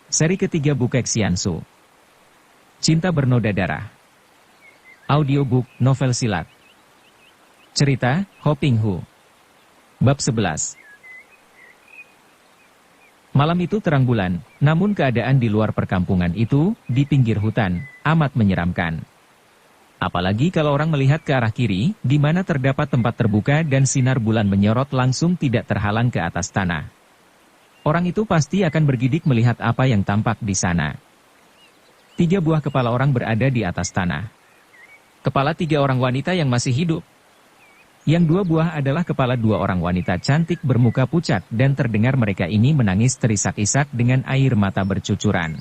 Seri ketiga Bukek Xiansu. Cinta Bernoda Darah. Audiobook, novel silat. Cerita, Ho Ping Hu. Bab 11. Malam itu terang bulan, namun keadaan di luar perkampungan itu, di pinggir hutan, amat menyeramkan. Apalagi kalau orang melihat ke arah kiri, di mana terdapat tempat terbuka dan sinar bulan menyorot langsung tidak terhalang ke atas tanah. Orang itu pasti akan bergidik melihat apa yang tampak di sana. 3 buah kepala orang berada di atas tanah. Kepala 3 orang wanita yang masih hidup. Yang 2 buah adalah kepala 2 orang wanita cantik bermuka pucat dan terdengar mereka ini menangis terisak-isak dengan air mata bercucuran.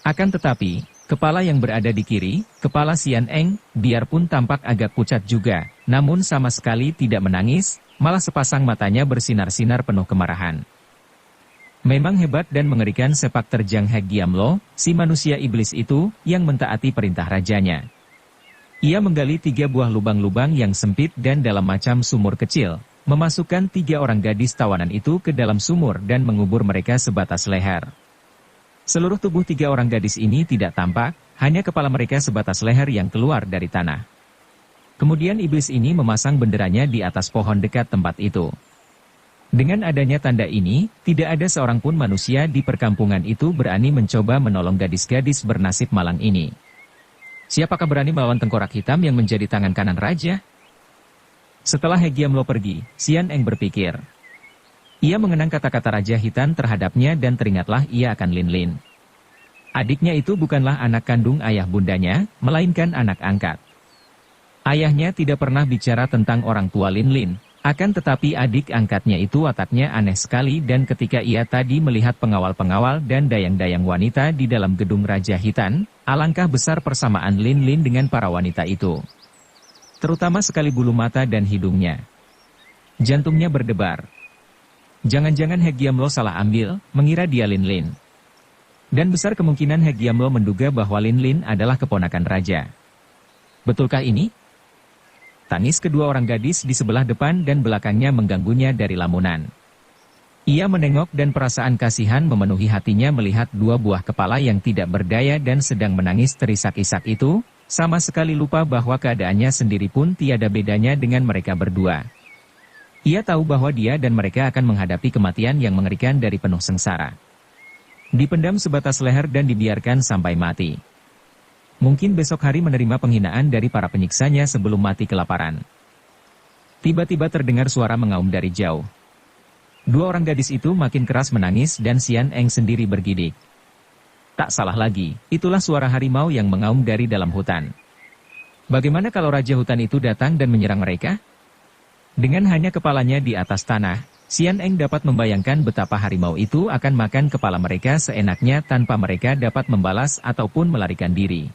Akan tetapi, kepala yang berada di kiri, kepala Xian Eng, biarpun tampak agak pucat juga, namun sama sekali tidak menangis, malah sepasang matanya bersinar-sinar penuh kemarahan. Memang hebat dan mengerikan sepak terjang Hek Giamlo, si manusia iblis itu, yang mentaati perintah rajanya. Ia menggali 3 buah lubang-lubang yang sempit dan dalam macam sumur kecil, memasukkan 3 orang gadis tawanan itu ke dalam sumur dan mengubur mereka sebatas leher. Seluruh tubuh 3 orang gadis ini tidak tampak, hanya kepala mereka sebatas leher yang keluar dari tanah. Kemudian iblis ini memasang benderanya di atas pohon dekat tempat itu. Dengan adanya tanda ini, tidak ada seorang pun manusia di perkampungan itu berani mencoba menolong gadis-gadis bernasib malang ini. Siapakah berani melawan tengkorak hitam yang menjadi tangan kanan raja? Setelah Hek Giamlo pergi, Xian Eng berpikir. Ia mengenang kata-kata Raja Hitan terhadapnya dan teringatlah ia akan Lin Lin. Adiknya itu bukanlah anak kandung ayah bundanya, melainkan anak angkat. Ayahnya tidak pernah bicara tentang orang tua Lin Lin. Akan tetapi adik angkatnya itu wataknya aneh sekali dan ketika ia tadi melihat pengawal-pengawal dan dayang-dayang wanita di dalam gedung Raja Hitan, alangkah besar persamaan Lin Lin dengan para wanita itu. Terutama sekali bulu mata dan hidungnya. Jantungnya berdebar. Jangan-jangan Hek Giamlo salah ambil, mengira dia Lin Lin. Dan besar kemungkinan Hek Giamlo menduga bahwa Lin Lin adalah keponakan raja. Betulkah ini? Tangis kedua orang gadis di sebelah depan dan belakangnya mengganggunya dari lamunan. Ia menengok dan perasaan kasihan memenuhi hatinya melihat 2 buah kepala yang tidak berdaya dan sedang menangis terisak-isak itu, sama sekali lupa bahwa keadaannya sendiri pun tiada bedanya dengan mereka berdua. Ia tahu bahwa dia dan mereka akan menghadapi kematian yang mengerikan dari penuh sengsara. Dipendam sebatas leher dan dibiarkan sampai mati. Mungkin besok hari menerima penghinaan dari para penyiksanya sebelum mati kelaparan. Tiba-tiba terdengar suara mengaum dari jauh. 2 orang gadis itu makin keras menangis dan Xian Eng sendiri bergidik. Tak salah lagi, itulah suara harimau yang mengaum dari dalam hutan. Bagaimana kalau Raja Hutan itu datang dan menyerang mereka? Dengan hanya kepalanya di atas tanah, Xian Eng dapat membayangkan betapa harimau itu akan makan kepala mereka seenaknya tanpa mereka dapat membalas ataupun melarikan diri.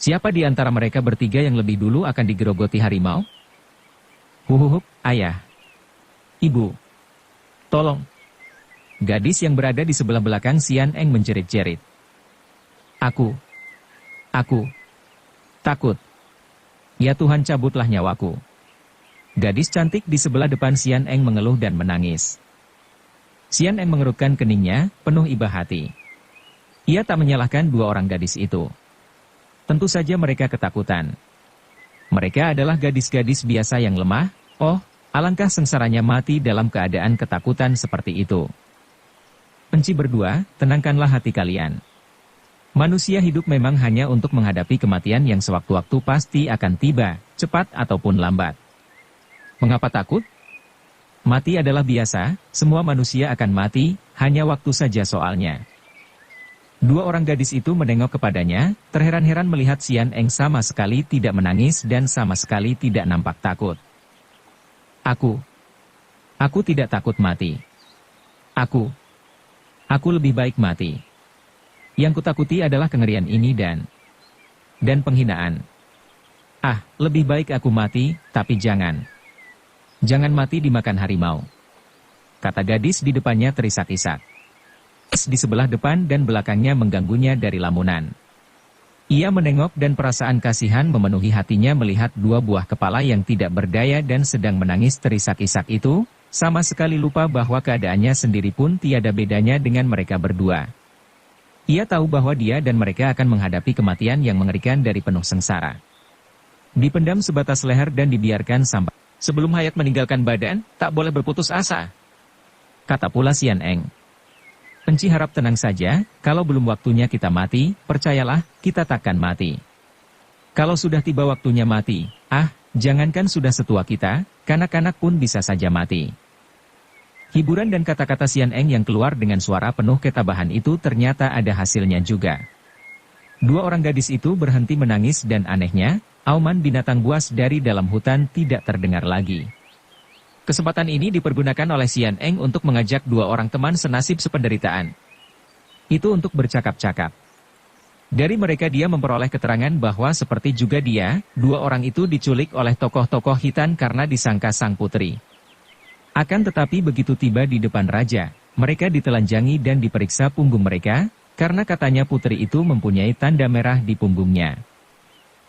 Siapa di antara mereka bertiga yang lebih dulu akan digerogoti harimau? Huhuhup, ayah. Ibu. Tolong. Gadis yang berada di sebelah belakang Xian Eng menjerit-jerit. Aku. Takut. Ya Tuhan cabutlah nyawaku. Gadis cantik di sebelah depan Xian Eng mengeluh dan menangis. Xian Eng mengerutkan keningnya, penuh iba hati. Ia tak menyalahkan 2 orang gadis itu. Tentu saja mereka ketakutan. Mereka adalah gadis-gadis biasa yang lemah, alangkah sengsaranya mati dalam keadaan ketakutan seperti itu. Penci berdua, tenangkanlah hati kalian. Manusia hidup memang hanya untuk menghadapi kematian yang sewaktu-waktu pasti akan tiba, cepat ataupun lambat. Mengapa takut? Mati adalah biasa, semua manusia akan mati, hanya waktu saja soalnya. 2 orang gadis itu menengok kepadanya, terheran-heran melihat Xian Eng sama sekali tidak menangis dan sama sekali tidak nampak takut. Aku tidak takut mati. Aku lebih baik mati. Yang kutakuti adalah kengerian ini dan penghinaan. Lebih baik aku mati, tapi jangan mati dimakan harimau. Kata gadis di depannya terisak-isak. Di sebelah depan dan belakangnya mengganggunya dari lamunan. Ia menengok dan perasaan kasihan memenuhi hatinya melihat 2 buah kepala yang tidak berdaya dan sedang menangis terisak-isak itu, sama sekali lupa bahwa keadaannya sendiri pun tiada bedanya dengan mereka berdua. Ia tahu bahwa dia dan mereka akan menghadapi kematian yang mengerikan dari penuh sengsara. Dipendam sebatas leher dan dibiarkan sampai sebelum hayat meninggalkan badan, tak boleh berputus asa. Kata pula Sian Eng. Enci harap tenang saja, kalau belum waktunya kita mati, percayalah, kita takkan mati. Kalau sudah tiba waktunya mati, jangankan sudah setua kita, kanak-kanak pun bisa saja mati. Hiburan dan kata-kata Sian Eng yang keluar dengan suara penuh ketabahan itu ternyata ada hasilnya juga. Dua orang gadis itu berhenti menangis dan anehnya, auman binatang buas dari dalam hutan tidak terdengar lagi. Kesempatan ini dipergunakan oleh Sian Eng untuk mengajak dua orang teman senasib sependeritaan. Itu untuk bercakap-cakap. Dari mereka dia memperoleh keterangan bahwa seperti juga dia, dua orang itu diculik oleh tokoh-tokoh hitan karena disangka sang putri. Akan tetapi begitu tiba di depan raja, mereka ditelanjangi dan diperiksa punggung mereka, karena katanya putri itu mempunyai tanda merah di punggungnya.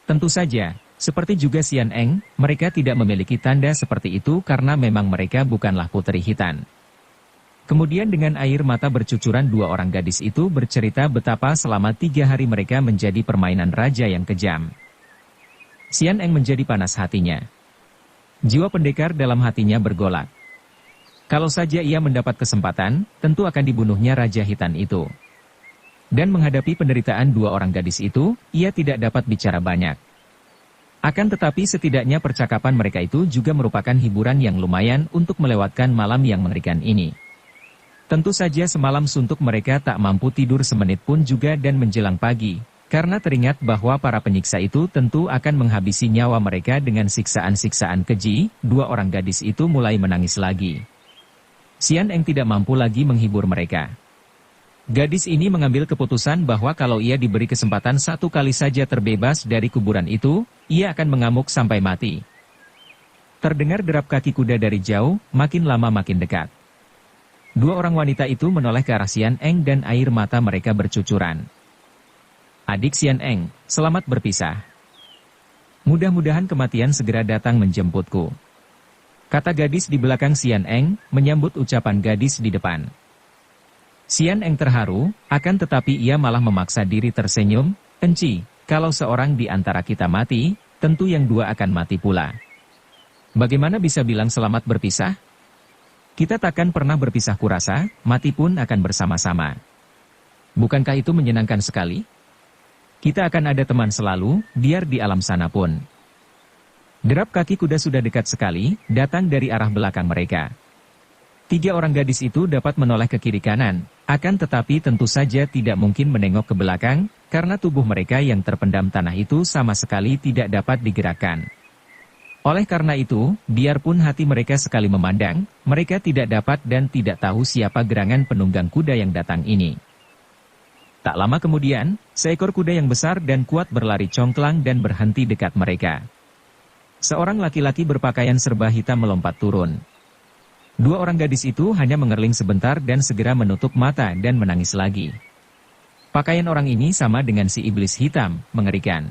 Tentu saja, seperti juga Sian Eng, mereka tidak memiliki tanda seperti itu karena memang mereka bukanlah putri hitan. Kemudian dengan air mata bercucuran dua orang gadis itu bercerita betapa selama 3 hari mereka menjadi permainan raja yang kejam. Sian Eng menjadi panas hatinya. Jiwa pendekar dalam hatinya bergolak. Kalau saja ia mendapat kesempatan, tentu akan dibunuhnya Raja Hitan itu. Dan menghadapi penderitaan dua orang gadis itu, ia tidak dapat bicara banyak. Akan tetapi setidaknya percakapan mereka itu juga merupakan hiburan yang lumayan untuk melewatkan malam yang mengerikan ini. Tentu saja semalam suntuk mereka tak mampu tidur semenit pun juga dan menjelang pagi, karena teringat bahwa para penyiksa itu tentu akan menghabisi nyawa mereka dengan siksaan-siksaan keji, dua orang gadis itu mulai menangis lagi. Sian Eng tidak mampu lagi menghibur mereka. Gadis ini mengambil keputusan bahwa kalau ia diberi kesempatan satu kali saja terbebas dari kuburan itu, ia akan mengamuk sampai mati. Terdengar derap kaki kuda dari jauh, makin lama makin dekat. Dua orang wanita itu menoleh ke arah Sian Eng dan air mata mereka bercucuran. Adik Sian Eng, selamat berpisah. Mudah-mudahan kematian segera datang menjemputku. Kata gadis di belakang Sian Eng, menyambut ucapan gadis di depan. Sian Eng terharu, akan tetapi ia malah memaksa diri tersenyum, Enci, kalau seorang di antara kita mati, tentu yang dua akan mati pula. Bagaimana bisa bilang selamat berpisah? Kita takkan pernah berpisah kurasa, mati pun akan bersama-sama. Bukankah itu menyenangkan sekali? Kita akan ada teman selalu, biar di alam sana pun. Derap kaki kuda sudah dekat sekali, datang dari arah belakang mereka. 3 orang gadis itu dapat menoleh ke kiri kanan, akan tetapi tentu saja tidak mungkin menengok ke belakang, karena tubuh mereka yang terpendam tanah itu sama sekali tidak dapat digerakkan. Oleh karena itu, biarpun hati mereka sekali memandang, mereka tidak dapat dan tidak tahu siapa gerangan penunggang kuda yang datang ini. Tak lama kemudian, seekor kuda yang besar dan kuat berlari congklang dan berhenti dekat mereka. Seorang laki-laki berpakaian serba hitam melompat turun. 2 orang gadis itu hanya mengerling sebentar dan segera menutup mata dan menangis lagi. Pakaian orang ini sama dengan si iblis hitam, mengerikan.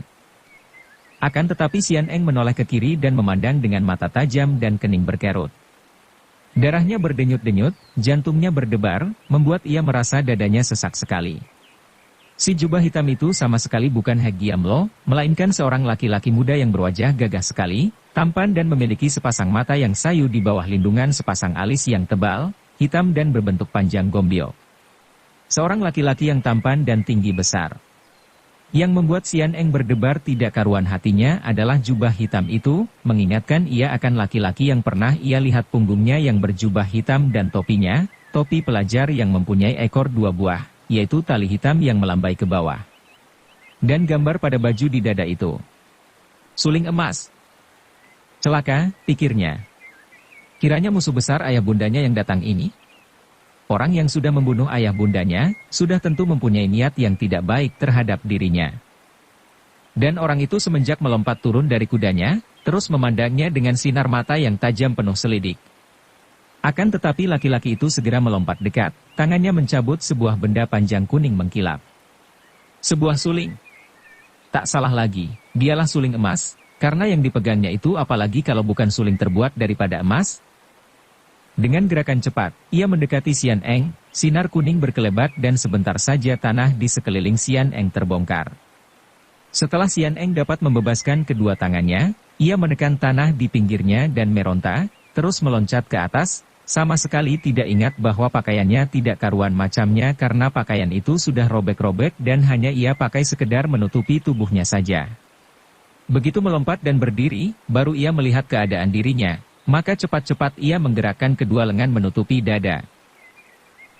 Akan tetapi Sian Eng menoleh ke kiri dan memandang dengan mata tajam dan kening berkerut. Darahnya berdenyut-denyut, jantungnya berdebar, membuat ia merasa dadanya sesak sekali. Si jubah hitam itu sama sekali bukan Hek Giamlo, melainkan seorang laki-laki muda yang berwajah gagah sekali, tampan dan memiliki sepasang mata yang sayu di bawah lindungan sepasang alis yang tebal, hitam dan berbentuk panjang gombio. Seorang laki-laki yang tampan dan tinggi besar. Yang membuat Sian Eng berdebar tidak karuan hatinya adalah jubah hitam itu, mengingatkan ia akan laki-laki yang pernah ia lihat punggungnya yang berjubah hitam dan topinya, topi pelajar yang mempunyai ekor 2 buah. Yaitu tali hitam yang melambai ke bawah. Dan gambar pada baju di dada itu. Suling emas. Celaka, pikirnya. Kiranya musuh besar ayah bundanya yang datang ini? Orang yang sudah membunuh ayah bundanya, sudah tentu mempunyai niat yang tidak baik terhadap dirinya. Dan orang itu semenjak melompat turun dari kudanya, terus memandangnya dengan sinar mata yang tajam penuh selidik. Akan tetapi laki-laki itu segera melompat dekat, tangannya mencabut sebuah benda panjang kuning mengkilap. Sebuah suling. Tak salah lagi, dialah suling emas, karena yang dipegangnya itu apalagi kalau bukan suling terbuat daripada emas. Dengan gerakan cepat, ia mendekati Xian Eng, sinar kuning berkelebat dan sebentar saja tanah di sekeliling Xian Eng terbongkar. Setelah Xian Eng dapat membebaskan kedua tangannya, ia menekan tanah di pinggirnya dan meronta, terus meloncat ke atas, sama sekali tidak ingat bahwa pakaiannya tidak karuan macamnya karena pakaian itu sudah robek-robek dan hanya ia pakai sekedar menutupi tubuhnya saja. Begitu melompat dan berdiri, baru ia melihat keadaan dirinya, maka cepat-cepat ia menggerakkan kedua lengan menutupi dada.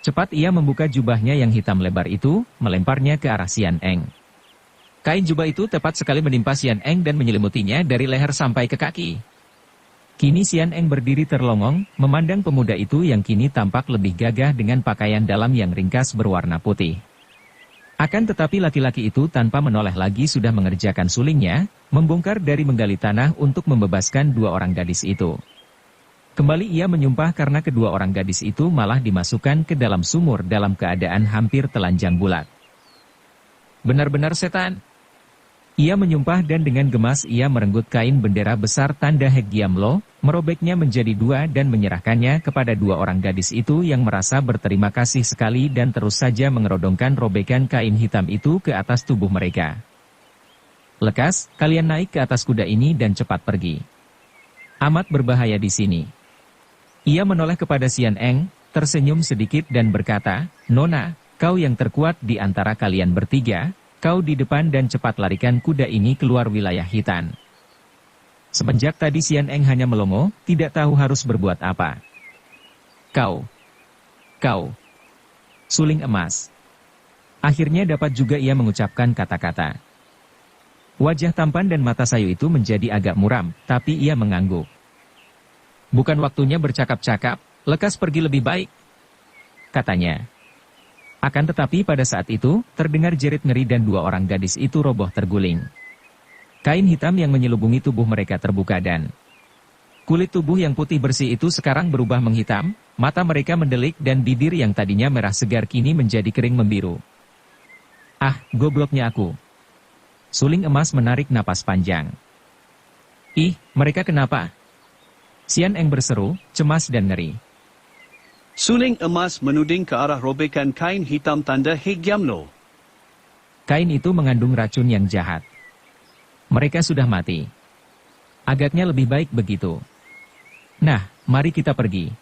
Cepat ia membuka jubahnya yang hitam lebar itu, melemparnya ke arah Xian Eng. Kain jubah itu tepat sekali menimpa Xian Eng dan menyelimutinya dari leher sampai ke kaki. Kini Xian Eng berdiri terlongong, memandang pemuda itu yang kini tampak lebih gagah dengan pakaian dalam yang ringkas berwarna putih. Akan tetapi laki-laki itu tanpa menoleh lagi sudah mengerjakan sulingnya, membongkar dari menggali tanah untuk membebaskan dua orang gadis itu. Kembali ia menyumpah karena kedua orang gadis itu malah dimasukkan ke dalam sumur dalam keadaan hampir telanjang bulat. Benar-benar setan. Ia menyumpah dan dengan gemas ia merenggut kain bendera besar tanda Heggiamlo, merobeknya menjadi dua dan menyerahkannya kepada dua orang gadis itu yang merasa berterima kasih sekali dan terus saja mengerodongkan robekan kain hitam itu ke atas tubuh mereka. Lekas, kalian naik ke atas kuda ini dan cepat pergi. Amat berbahaya di sini. Ia menoleh kepada Xian Eng, tersenyum sedikit dan berkata, Nona, kau yang terkuat di antara kalian bertiga, kau di depan dan cepat larikan kuda ini keluar wilayah hitan. Semenjak tadi Xian Eng hanya melongo, tidak tahu harus berbuat apa. Kau. Suling emas. Akhirnya dapat juga ia mengucapkan kata-kata. Wajah tampan dan mata sayu itu menjadi agak muram, tapi ia mengangguk. Bukan waktunya bercakap-cakap, lekas pergi lebih baik, katanya. Akan tetapi pada saat itu, terdengar jerit ngeri dan dua orang gadis itu roboh terguling. Kain hitam yang menyelubungi tubuh mereka terbuka dan kulit tubuh yang putih bersih itu sekarang berubah menghitam, mata mereka mendelik dan bibir yang tadinya merah segar kini menjadi kering membiru. Ah, gobloknya aku. Suling emas menarik napas panjang. Ih, mereka kenapa? Xian Eng berseru, cemas dan ngeri. Suling emas menuding ke arah robekan kain hitam tanda Heggiamlo. Kain itu mengandung racun yang jahat. Mereka sudah mati. Agaknya lebih baik begitu. Nah, mari kita pergi.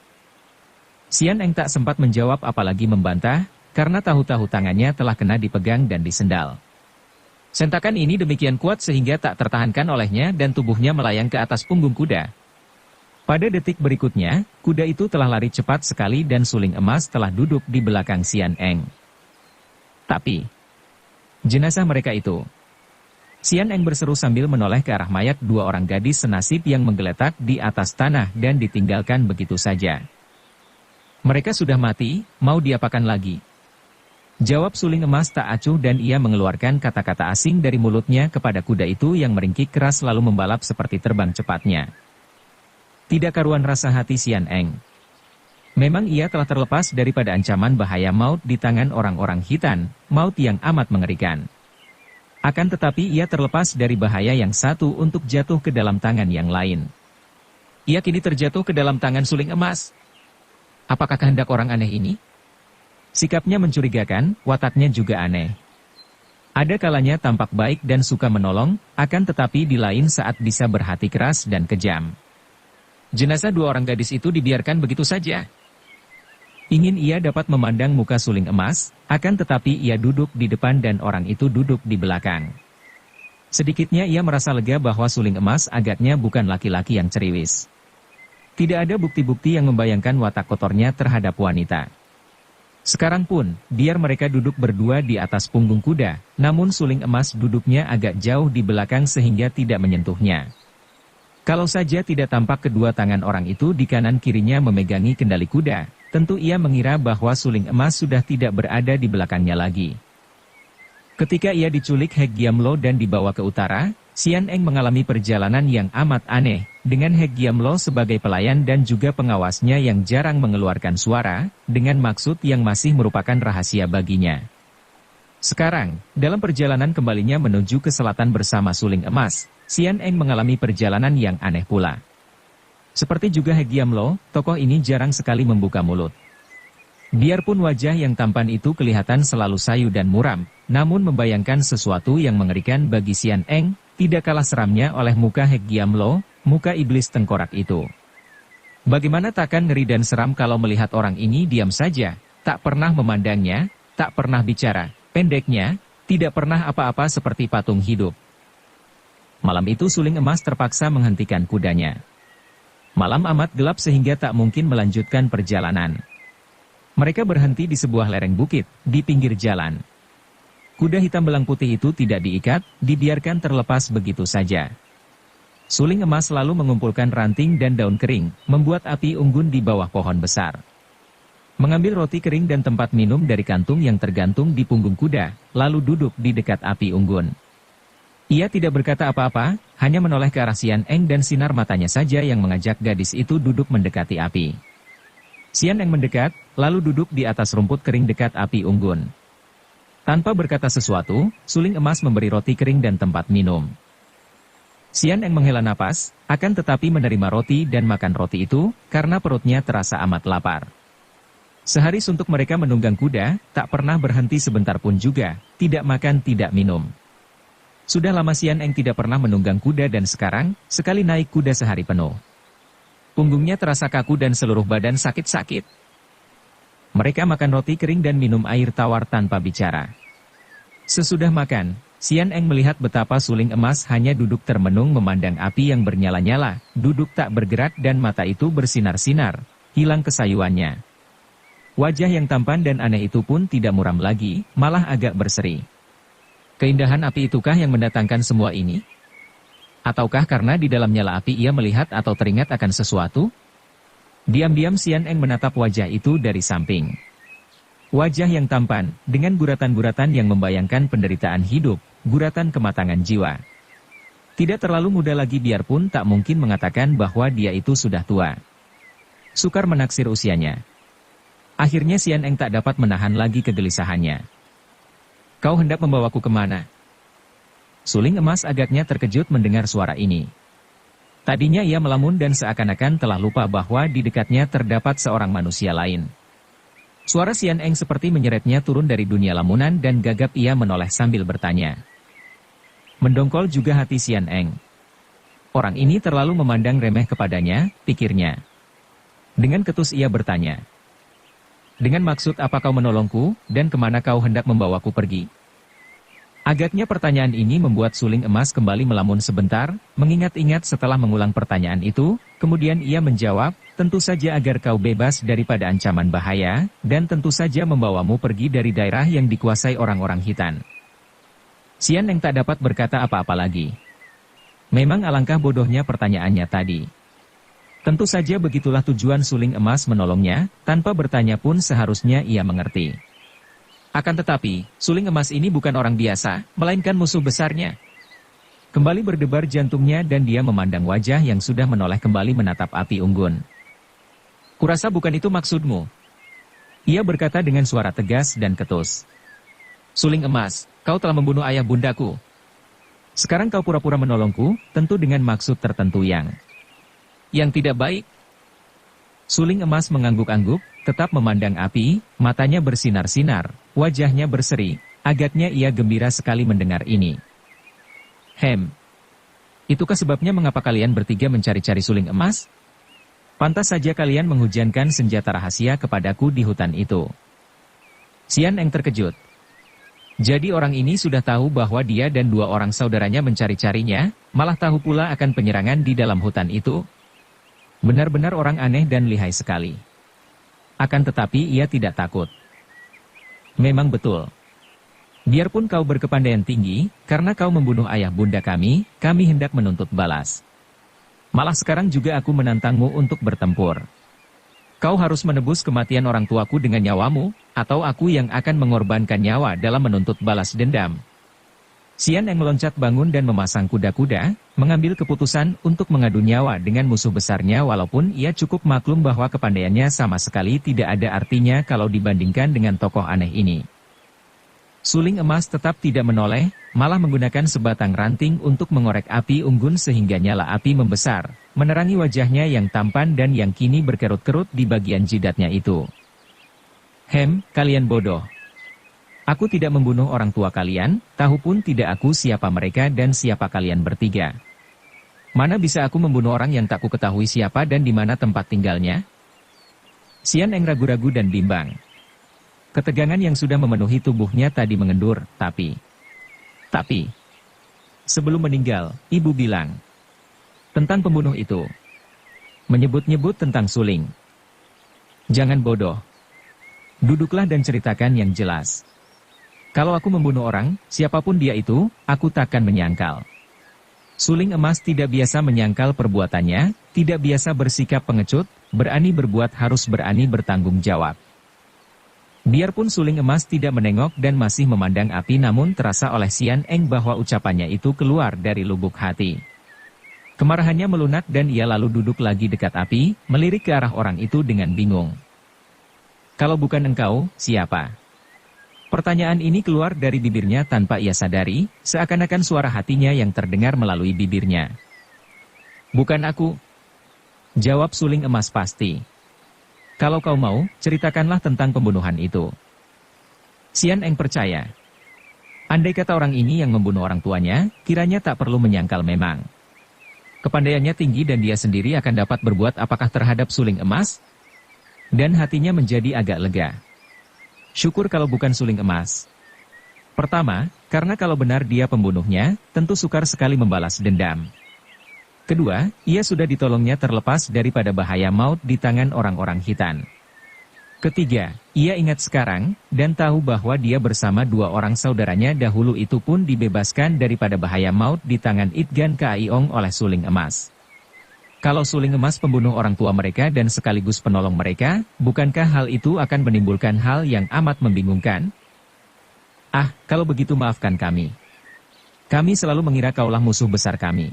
Xian Eng tak sempat menjawab apalagi membantah, karena tahu-tahu tangannya telah kena dipegang dan disendal. Sentakan ini demikian kuat sehingga tak tertahankan olehnya dan tubuhnya melayang ke atas punggung kuda. Pada detik berikutnya, kuda itu telah lari cepat sekali dan suling emas telah duduk di belakang Xian Eng. Tapi, jenazah mereka itu. Xian Eng berseru sambil menoleh ke arah mayat dua orang gadis senasib yang menggeletak di atas tanah dan ditinggalkan begitu saja. Mereka sudah mati, mau diapakan lagi? Jawab suling emas tak acuh dan ia mengeluarkan kata-kata asing dari mulutnya kepada kuda itu yang meringkik keras lalu membalap seperti terbang cepatnya. Tidak karuan rasa hati Xian Eng. Memang ia telah terlepas daripada ancaman bahaya maut di tangan orang-orang hitan, maut yang amat mengerikan. Akan tetapi ia terlepas dari bahaya yang satu untuk jatuh ke dalam tangan yang lain. Ia kini terjatuh ke dalam tangan suling emas. Apakah kehendak orang aneh ini? Sikapnya mencurigakan, wataknya juga aneh. Ada kalanya tampak baik dan suka menolong, akan tetapi di lain saat bisa berhati keras dan kejam. Jenazah dua orang gadis itu dibiarkan begitu saja. Ingin ia dapat memandang muka suling emas, akan tetapi ia duduk di depan dan orang itu duduk di belakang. Sedikitnya ia merasa lega bahwa suling emas agaknya bukan laki-laki yang ceriwis. Tidak ada bukti-bukti yang membayangkan watak kotornya terhadap wanita. Sekarang pun, biar mereka duduk berdua di atas punggung kuda, namun suling emas duduknya agak jauh di belakang sehingga tidak menyentuhnya. Kalau saja tidak tampak kedua tangan orang itu di kanan kirinya memegangi kendali kuda, tentu ia mengira bahwa suling emas sudah tidak berada di belakangnya lagi. Ketika ia diculik Heggiamlo dan dibawa ke utara, Xian Eng mengalami perjalanan yang amat aneh, dengan Heggiamlo sebagai pelayan dan juga pengawasnya yang jarang mengeluarkan suara, dengan maksud yang masih merupakan rahasia baginya. Sekarang, dalam perjalanan kembalinya menuju ke selatan bersama suling emas, Xian Eng mengalami perjalanan yang aneh pula. Seperti juga Hegiamlo, tokoh ini jarang sekali membuka mulut. Biarpun wajah yang tampan itu kelihatan selalu sayu dan muram, namun membayangkan sesuatu yang mengerikan bagi Sian Eng, tidak kalah seramnya oleh muka Hegiamlo, muka iblis tengkorak itu. Bagaimana takkan ngeri dan seram kalau melihat orang ini diam saja, tak pernah memandangnya, tak pernah bicara, pendeknya, tidak pernah apa-apa seperti patung hidup. Malam itu Suling Emas terpaksa menghentikan kudanya. Malam amat gelap sehingga tak mungkin melanjutkan perjalanan. Mereka berhenti di sebuah lereng bukit, di pinggir jalan. Kuda hitam belang putih itu tidak diikat, dibiarkan terlepas begitu saja. Suling Emas lalu mengumpulkan ranting dan daun kering, membuat api unggun di bawah pohon besar. Mengambil roti kering dan tempat minum dari kantung yang tergantung di punggung kuda, lalu duduk di dekat api unggun. Ia tidak berkata apa-apa, hanya menoleh ke arah Sian Eng dan sinar matanya saja yang mengajak gadis itu duduk mendekati api. Sian Eng mendekat, lalu duduk di atas rumput kering dekat api unggun. Tanpa berkata sesuatu, Suling Emas memberi roti kering dan tempat minum. Sian Eng menghela napas, akan tetapi menerima roti dan makan roti itu, karena perutnya terasa amat lapar. Sehari suntuk mereka menunggang kuda, tak pernah berhenti sebentar pun juga, tidak makan tidak minum. Sudah lama Sian Eng tidak pernah menunggang kuda dan sekarang, sekali naik kuda sehari penuh. Punggungnya terasa kaku dan seluruh badan sakit-sakit. Mereka makan roti kering dan minum air tawar tanpa bicara. Sesudah makan, Sian Eng melihat betapa Suling Emas hanya duduk termenung memandang api yang bernyala-nyala, duduk tak bergerak dan mata itu bersinar-sinar, hilang kesayuannya. Wajah yang tampan dan aneh itu pun tidak muram lagi, malah agak berseri. Keindahan api itukah yang mendatangkan semua ini? Ataukah karena di dalam nyala api ia melihat atau teringat akan sesuatu? Diam-diam Sian Eng menatap wajah itu dari samping. Wajah yang tampan, dengan guratan-guratan yang membayangkan penderitaan hidup, guratan kematangan jiwa. Tidak terlalu muda lagi biarpun tak mungkin mengatakan bahwa dia itu sudah tua. Sukar menaksir usianya. Akhirnya Sian Eng tak dapat menahan lagi kegelisahannya. Kau hendak membawaku kemana? Suling Emas agaknya terkejut mendengar suara ini. Tadinya ia melamun dan seakan-akan telah lupa bahwa di dekatnya terdapat seorang manusia lain. Suara Sian Eng seperti menyeretnya turun dari dunia lamunan dan gagap ia menoleh sambil bertanya. Mendongkol juga hati Sian Eng. Orang ini terlalu memandang remeh kepadanya, pikirnya. Dengan ketus ia bertanya. Dengan maksud apa kau menolongku, dan kemana kau hendak membawaku pergi? Agaknya pertanyaan ini membuat Suling Emas kembali melamun sebentar, mengingat-ingat setelah mengulang pertanyaan itu, kemudian ia menjawab, tentu saja agar kau bebas daripada ancaman bahaya, dan tentu saja membawamu pergi dari daerah yang dikuasai orang-orang Hitan. Sian Eng tak dapat berkata apa-apa lagi. Memang alangkah bodohnya pertanyaannya tadi. Tentu saja begitulah tujuan Suling Emas menolongnya, tanpa bertanya pun seharusnya ia mengerti. Akan tetapi, Suling Emas ini bukan orang biasa, melainkan musuh besarnya. Kembali berdebar jantungnya dan dia memandang wajah yang sudah menoleh kembali menatap api unggun. Kurasa bukan itu maksudmu. Ia berkata dengan suara tegas dan ketus. Suling Emas, kau telah membunuh ayah bundaku. Sekarang kau pura-pura menolongku, tentu dengan maksud tertentu yang tidak baik. Suling Emas mengangguk-angguk, tetap memandang api, matanya bersinar-sinar, wajahnya berseri, agaknya ia gembira sekali mendengar ini. Itukah sebabnya mengapa kalian bertiga mencari-cari Suling Emas? Pantas saja kalian menghujankan senjata rahasia kepadaku di hutan itu. Sian Eng terkejut. Jadi orang ini sudah tahu bahwa dia dan dua orang saudaranya mencari-carinya, malah tahu pula akan penyerangan di dalam hutan itu. Benar-benar orang aneh dan lihai sekali. Akan tetapi ia tidak takut. Memang betul. Biarpun kau berkepandaian tinggi, karena kau membunuh ayah bunda kami hendak menuntut balas. Malah sekarang juga aku menantangmu untuk bertempur. Kau harus menebus kematian orang tuaku dengan nyawamu, atau aku yang akan mengorbankan nyawa dalam menuntut balas dendam. Sian Eng meloncat bangun dan memasang kuda-kuda, mengambil keputusan untuk mengadu nyawa dengan musuh besarnya walaupun ia cukup maklum bahwa kepandaiannya sama sekali tidak ada artinya kalau dibandingkan dengan tokoh aneh ini. Suling Emas tetap tidak menoleh, malah menggunakan sebatang ranting untuk mengorek api unggun sehingga nyala api membesar, menerangi wajahnya yang tampan dan yang kini berkerut-kerut di bagian jidatnya itu. Kalian bodoh. Aku tidak membunuh orang tua kalian, tahu pun tidak aku siapa mereka dan siapa kalian bertiga. Mana bisa aku membunuh orang yang tak ku ketahui siapa dan di mana tempat tinggalnya? Sian Eng ragu-ragu dan bimbang. Ketegangan yang sudah memenuhi tubuhnya tadi mengendur, tapi... Sebelum meninggal, ibu bilang tentang pembunuh itu. Menyebut-nyebut tentang suling. Jangan bodoh. Duduklah dan ceritakan yang jelas. Kalau aku membunuh orang, siapapun dia itu, aku takkan menyangkal. Suling emas tidak biasa menyangkal perbuatannya, tidak biasa bersikap pengecut, berani berbuat harus berani bertanggung jawab. Biarpun suling emas tidak menengok dan masih memandang api namun terasa oleh Sian Eng bahwa ucapannya itu keluar dari lubuk hati. Kemarahannya melunak dan ia lalu duduk lagi dekat api, melirik ke arah orang itu dengan bingung. Kalau bukan engkau, siapa? Pertanyaan ini keluar dari bibirnya tanpa ia sadari, seakan-akan suara hatinya yang terdengar melalui bibirnya. Bukan aku. Jawab suling emas pasti. Kalau kau mau, ceritakanlah tentang pembunuhan itu. Sian Eng percaya. Andai kata orang ini yang membunuh orang tuanya, kiranya tak perlu menyangkal memang. Kepandaiannya tinggi dan dia sendiri akan dapat berbuat apakah terhadap suling emas? Dan hatinya menjadi agak lega. Syukur kalau bukan suling emas. Pertama, karena kalau benar dia pembunuhnya, tentu sukar sekali membalas dendam. Kedua, ia sudah ditolongnya terlepas daripada bahaya maut di tangan orang-orang hitan. Ketiga, ia ingat sekarang, dan tahu bahwa dia bersama dua orang saudaranya dahulu itu pun dibebaskan daripada bahaya maut di tangan Itgan Kaiong oleh suling emas. Kalau suling emas pembunuh orang tua mereka dan sekaligus penolong mereka, bukankah hal itu akan menimbulkan hal yang amat membingungkan? Ah, kalau begitu maafkan kami. Kami selalu mengira kaulah musuh besar kami.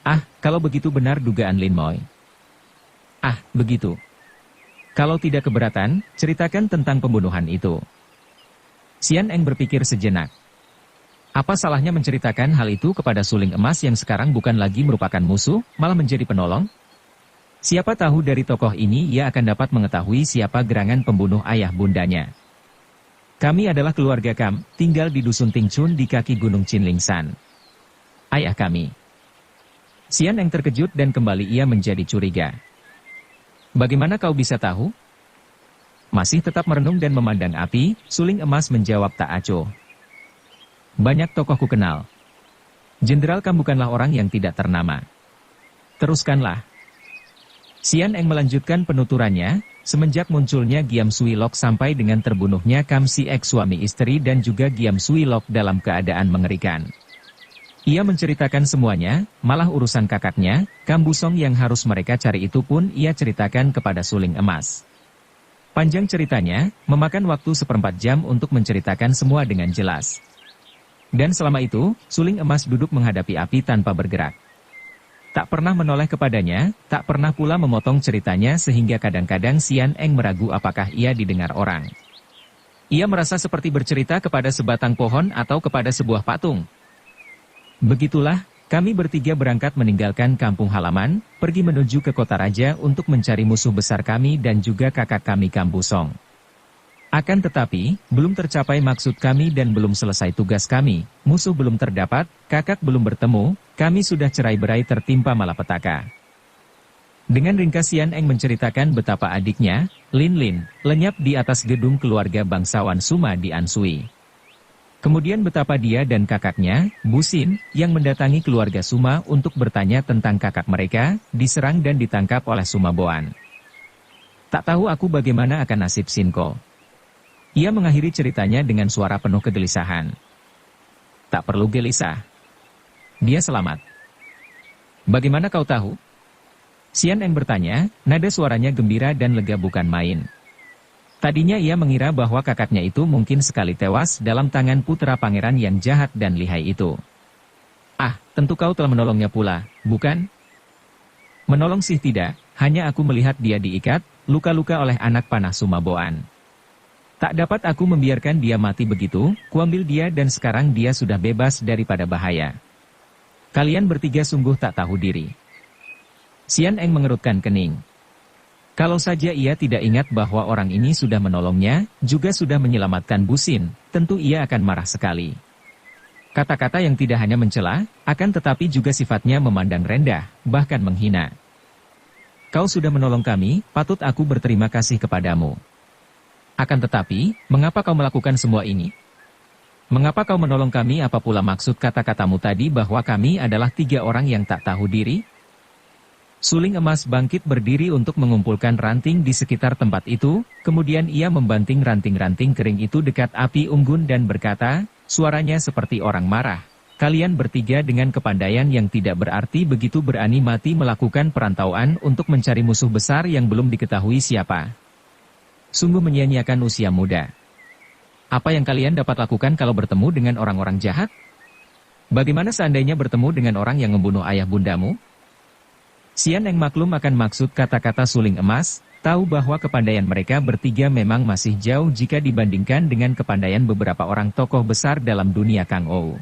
Ah, kalau begitu benar dugaan Lin Moy. Ah, begitu. Kalau tidak keberatan, ceritakan tentang pembunuhan itu. Sian Eng berpikir sejenak. Apa salahnya menceritakan hal itu kepada suling emas yang sekarang bukan lagi merupakan musuh, malah menjadi penolong? Siapa tahu dari tokoh ini ia akan dapat mengetahui siapa gerangan pembunuh ayah bundanya. Kami adalah keluarga Kam, tinggal di Dusun Tingchun di kaki Gunung Chinlingsan. Ayah kami. Sian Eng terkejut dan kembali ia menjadi curiga. Bagaimana kau bisa tahu? Masih tetap merenung dan memandang api, suling emas menjawab tak acuh. Banyak tokohku kenal. Jenderal Kam bukanlah orang yang tidak ternama. Teruskanlah. Sian Eng melanjutkan penuturannya, semenjak munculnya Giam Sui Lok sampai dengan terbunuhnya Kam Si Ek suami istri dan juga Giam Sui Lok dalam keadaan mengerikan. Ia menceritakan semuanya, malah urusan kakaknya, Kam Busong yang harus mereka cari itu pun ia ceritakan kepada suling emas. Panjang ceritanya, memakan waktu 1/4 jam untuk menceritakan semua dengan jelas. Dan selama itu, suling emas duduk menghadapi api tanpa bergerak. Tak pernah menoleh kepadanya, tak pernah pula memotong ceritanya sehingga kadang-kadang Sian Eng meragu apakah ia didengar orang. Ia merasa seperti bercerita kepada sebatang pohon atau kepada sebuah patung. Begitulah, kami bertiga berangkat meninggalkan kampung halaman, pergi menuju ke kota raja untuk mencari musuh besar kami dan juga kakak kami Kam Busong. Akan tetapi, belum tercapai maksud kami dan belum selesai tugas kami, musuh belum terdapat, kakak belum bertemu, kami sudah cerai-berai tertimpa malapetaka. Dengan ringkas Sian Eng menceritakan betapa adiknya, Lin Lin, lenyap di atas gedung keluarga bangsawan Suma di Ansui. Kemudian betapa dia dan kakaknya, Busin, yang mendatangi keluarga Suma untuk bertanya tentang kakak mereka, diserang dan ditangkap oleh Suma Boan. Tak tahu aku bagaimana akan nasib Sinko. Ia mengakhiri ceritanya dengan suara penuh kegelisahan. Tak perlu gelisah. Dia selamat. Bagaimana kau tahu? Sian Eng bertanya, nada suaranya gembira dan lega bukan main. Tadinya ia mengira bahwa kakaknya itu mungkin sekali tewas dalam tangan putra pangeran yang jahat dan lihai itu. Ah, tentu kau telah menolongnya pula, bukan? Menolong sih tidak, hanya aku melihat dia diikat, luka-luka oleh anak panah Suma Boan. Tak dapat aku membiarkan dia mati begitu, kuambil dia dan sekarang dia sudah bebas daripada bahaya. Kalian bertiga sungguh tak tahu diri. Xian Eng mengerutkan kening. Kalau saja ia tidak ingat bahwa orang ini sudah menolongnya, juga sudah menyelamatkan Busin, tentu ia akan marah sekali. Kata-kata yang tidak hanya mencela, akan tetapi juga sifatnya memandang rendah, bahkan menghina. Kau sudah menolong kami, patut aku berterima kasih kepadamu. Akan tetapi, mengapa kau melakukan semua ini? Mengapa kau menolong kami? Apa pula maksud kata-katamu tadi bahwa kami adalah 3 orang yang tak tahu diri? Suling emas bangkit berdiri untuk mengumpulkan ranting di sekitar tempat itu, kemudian ia membanting ranting-ranting kering itu dekat api unggun dan berkata, suaranya seperti orang marah. Kalian bertiga dengan kepandaian yang tidak berarti begitu berani mati melakukan perantauan untuk mencari musuh besar yang belum diketahui siapa. Sungguh menyia-nyiakan usia muda. Apa yang kalian dapat lakukan kalau bertemu dengan orang-orang jahat? Bagaimana seandainya bertemu dengan orang yang membunuh ayah bundamu? Xian Eng maklum akan maksud kata-kata suling emas, tahu bahwa kepandaian mereka bertiga memang masih jauh jika dibandingkan dengan kepandaian beberapa orang tokoh besar dalam dunia Kang Ou.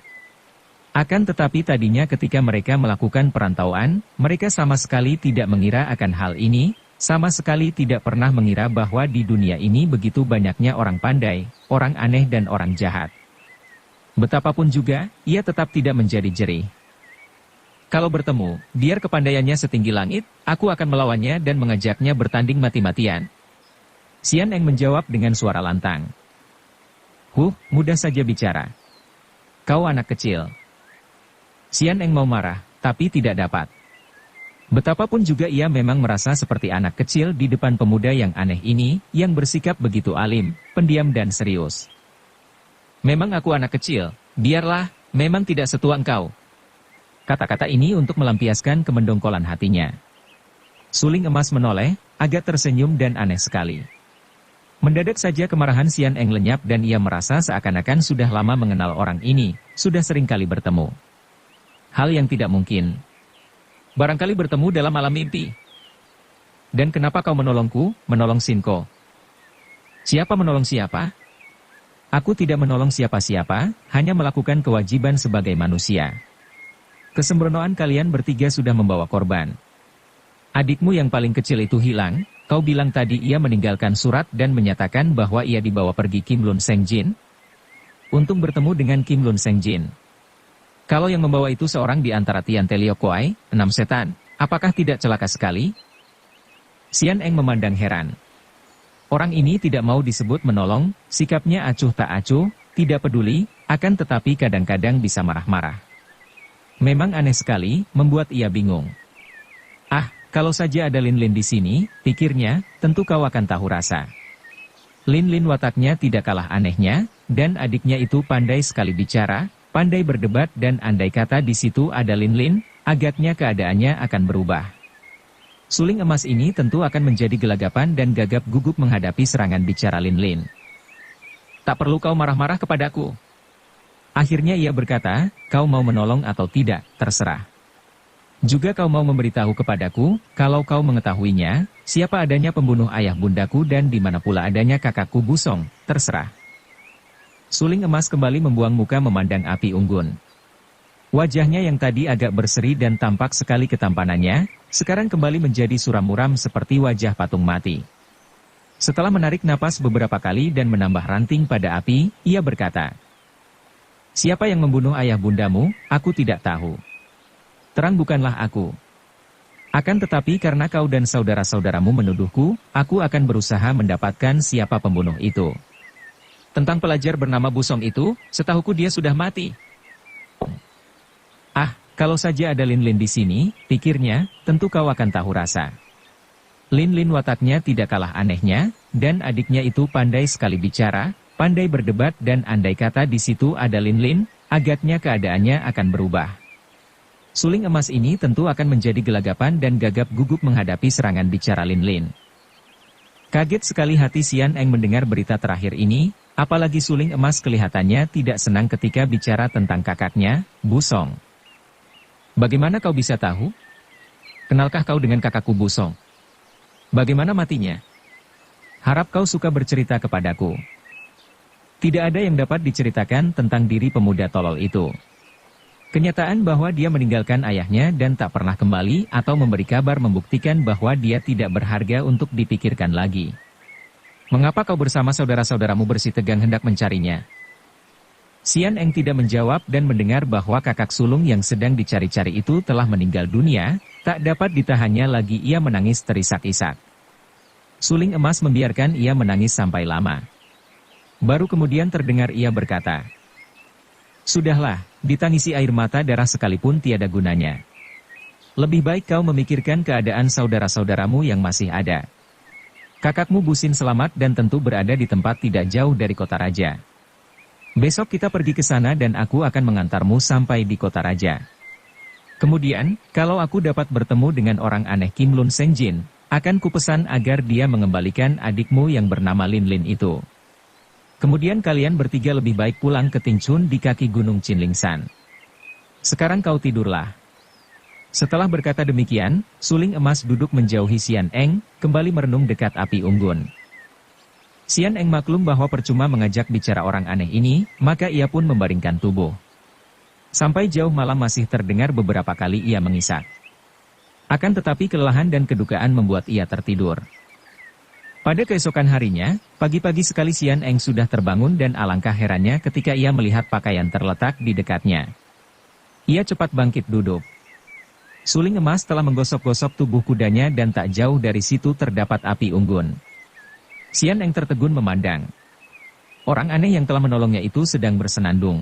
Akan tetapi tadinya ketika mereka melakukan perantauan, mereka sama sekali tidak mengira akan hal ini, sama sekali tidak pernah mengira bahwa di dunia ini begitu banyaknya orang pandai, orang aneh dan orang jahat. Betapapun juga, ia tetap tidak menjadi jerih. Kalau bertemu, biar kepandaiannya setinggi langit, aku akan melawannya dan mengajaknya bertanding mati-matian. Xian Eng menjawab dengan suara lantang. Mudah saja bicara. Kau anak kecil. Xian Eng mau marah, tapi tidak dapat. Betapapun juga ia memang merasa seperti anak kecil di depan pemuda yang aneh ini, yang bersikap begitu alim, pendiam dan serius. Memang aku anak kecil, biarlah, memang tidak setua engkau. Kata-kata ini untuk melampiaskan kemendongkolan hatinya. Suling emas menoleh, agak tersenyum dan aneh sekali. Mendadak saja kemarahan Xian Eng lenyap dan ia merasa seakan-akan sudah lama mengenal orang ini, sudah sering kali bertemu. Hal yang tidak mungkin. Barangkali bertemu dalam alam mimpi. Dan kenapa kau menolongku, menolong Sinko? Siapa menolong siapa? Aku tidak menolong siapa-siapa, hanya melakukan kewajiban sebagai manusia. Kesembronoan kalian bertiga sudah membawa korban. Adikmu yang paling kecil itu hilang, kau bilang tadi ia meninggalkan surat dan menyatakan bahwa ia dibawa pergi Kim Lun Seng Jin. Untuk bertemu dengan Kim Lun Seng Jin. Kalau yang membawa itu seorang di antara Tian Telio Kuai, 6 setan, apakah tidak celaka sekali? Xian Eng memandang heran. Orang ini tidak mau disebut menolong, sikapnya acuh tak acuh, tidak peduli, akan tetapi kadang-kadang bisa marah-marah. Memang aneh sekali, membuat ia bingung. Kalau saja ada Lin Lin di sini, pikirnya, tentu kau akan tahu rasa. Lin Lin wataknya tidak kalah anehnya, dan adiknya itu pandai sekali bicara, pandai berdebat dan andai kata di situ ada Lin Lin, agaknya keadaannya akan berubah. Suling emas ini tentu akan menjadi gelagapan dan gagap gugup menghadapi serangan bicara Lin Lin. Tak perlu kau marah-marah kepadaku. Akhirnya ia berkata, kau mau menolong atau tidak, terserah. Juga kau mau memberitahu kepadaku, kalau kau mengetahuinya, siapa adanya pembunuh ayah bundaku dan di mana pula adanya kakakku Busong, terserah. Suling emas kembali membuang muka memandang api unggun. Wajahnya yang tadi agak berseri dan tampak sekali ketampanannya, sekarang kembali menjadi suram muram seperti wajah patung mati. Setelah menarik napas beberapa kali dan menambah ranting pada api, ia berkata, siapa yang membunuh ayah bundamu, aku tidak tahu. Terang bukanlah aku. Akan tetapi karena kau dan saudara-saudaramu menuduhku, aku akan berusaha mendapatkan siapa pembunuh itu. Tentang pelajar bernama Busong itu, setahuku dia sudah mati. Kalau saja ada Lin Lin di sini, pikirnya, tentu kau akan tahu rasa. Lin Lin wataknya tidak kalah anehnya, dan adiknya itu pandai sekali bicara, pandai berdebat dan andai kata di situ ada Lin Lin, agaknya keadaannya akan berubah. Suling emas ini tentu akan menjadi gelagapan dan gagap gugup menghadapi serangan bicara Lin Lin. Kaget sekali hati Xian Eng mendengar berita terakhir ini, apalagi suling emas kelihatannya tidak senang ketika bicara tentang kakaknya, Busong. Bagaimana kau bisa tahu? Kenalkah kau dengan kakakku Busong? Bagaimana matinya? Harap kau suka bercerita kepadaku. Tidak ada yang dapat diceritakan tentang diri pemuda tolol itu. Kenyataan bahwa dia meninggalkan ayahnya dan tak pernah kembali atau memberi kabar membuktikan bahwa dia tidak berharga untuk dipikirkan lagi. Mengapa kau bersama saudara-saudaramu bersitegang hendak mencarinya? Sian Eng tidak menjawab dan mendengar bahwa kakak sulung yang sedang dicari-cari itu telah meninggal dunia, tak dapat ditahannya lagi ia menangis terisak-isak. Suling emas membiarkan ia menangis sampai lama. Baru kemudian terdengar ia berkata, "Sudahlah, ditangisi air mata darah sekalipun tiada gunanya. Lebih baik kau memikirkan keadaan saudara-saudaramu yang masih ada. Kakakmu Busin selamat dan tentu berada di tempat tidak jauh dari kota raja. Besok kita pergi ke sana dan aku akan mengantarmu sampai di kota raja. Kemudian, kalau aku dapat bertemu dengan orang aneh Kim Lun Senjin, akan kupesan agar dia mengembalikan adikmu yang bernama Lin Lin itu. Kemudian kalian bertiga lebih baik pulang ke Tingchun di kaki gunung Chinlingsan. Sekarang kau tidurlah." Setelah berkata demikian, Suling Emas duduk menjauhi Sian Eng, kembali merenung dekat api unggun. Sian Eng maklum bahwa percuma mengajak bicara orang aneh ini, maka ia pun membaringkan tubuh. Sampai jauh malam masih terdengar beberapa kali ia mengisak. Akan tetapi kelelahan dan kedukaan membuat ia tertidur. Pada keesokan harinya, pagi-pagi sekali Sian Eng sudah terbangun dan alangkah herannya ketika ia melihat pakaian terletak di dekatnya. Ia cepat bangkit duduk. Suling Emas telah menggosok-gosok tubuh kudanya dan tak jauh dari situ terdapat api unggun. Sian Eng tertegun memandang. Orang aneh yang telah menolongnya itu sedang bersenandung.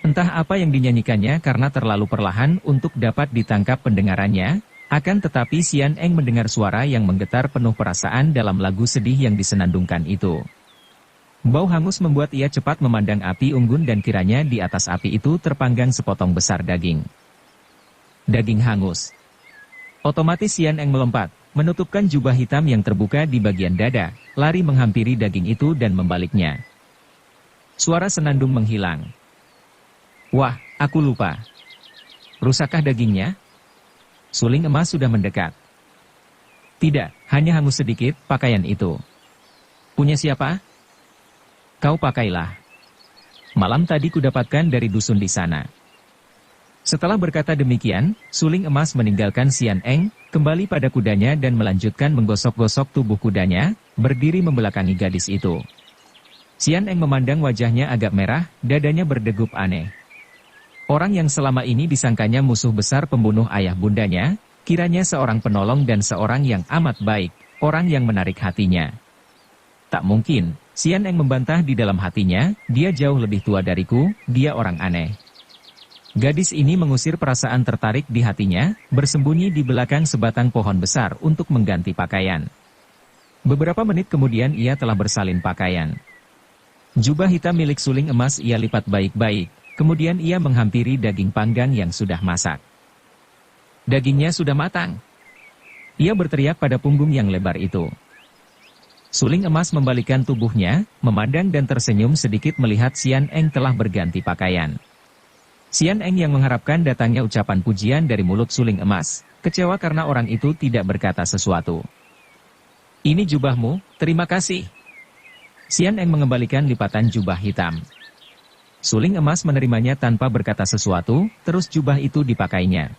Entah apa yang dinyanyikannya karena terlalu perlahan untuk dapat ditangkap pendengarannya, akan tetapi Sian Eng mendengar suara yang menggetar penuh perasaan dalam lagu sedih yang disenandungkan itu. Bau hangus membuat ia cepat memandang api unggun dan kiranya di atas api itu terpanggang sepotong besar daging. Daging hangus. Otomatis Sian Eng melompat, menutupkan jubah hitam yang terbuka di bagian dada, lari menghampiri daging itu dan membaliknya. Suara senandung menghilang. "Wah, aku lupa. Rusakkah dagingnya?" Suling Emas sudah mendekat. "Tidak, hanya hangus sedikit pakaian itu." "Punya siapa?" "Kau pakailah. Malam tadi kudapatkan dari dusun di sana." Setelah berkata demikian, Suling Emas meninggalkan Sian Eng, kembali pada kudanya dan melanjutkan menggosok-gosok tubuh kudanya, berdiri membelakangi gadis itu. Sian Eng memandang wajahnya agak merah, dadanya berdegup aneh. Orang yang selama ini disangkanya musuh besar pembunuh ayah bundanya, kiranya seorang penolong dan seorang yang amat baik, orang yang menarik hatinya. Tak mungkin, Sian Eng membantah di dalam hatinya, dia jauh lebih tua dariku, dia orang aneh. Gadis ini mengusir perasaan tertarik di hatinya, bersembunyi di belakang sebatang pohon besar untuk mengganti pakaian. Beberapa menit kemudian ia telah bersalin pakaian. Jubah hitam milik Suling Emas ia lipat baik-baik, kemudian ia menghampiri daging panggang yang sudah masak. Dagingnya sudah matang. Ia berteriak pada punggung yang lebar itu. Suling Emas membalikkan tubuhnya, memandang dan tersenyum sedikit melihat Sian Eng telah berganti pakaian. Sian Eng yang mengharapkan datangnya ucapan pujian dari mulut Suling Emas, kecewa karena orang itu tidak berkata sesuatu. "Ini jubahmu, terima kasih." Sian Eng mengembalikan lipatan jubah hitam. Suling Emas menerimanya tanpa berkata sesuatu, terus jubah itu dipakainya.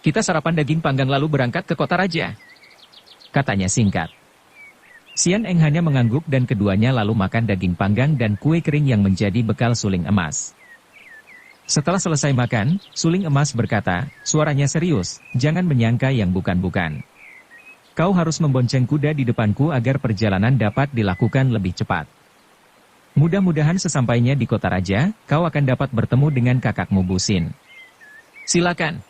"Kita sarapan daging panggang lalu berangkat ke kota raja," katanya singkat. Sian Eng hanya mengangguk dan keduanya lalu makan daging panggang dan kue kering yang menjadi bekal Suling Emas. Setelah selesai makan, Suling Emas berkata, suaranya serius, "Jangan menyangka yang bukan-bukan. Kau harus membonceng kuda di depanku agar perjalanan dapat dilakukan lebih cepat. Mudah-mudahan sesampainya di kota raja, kau akan dapat bertemu dengan kakakmu Busin." "Silakan."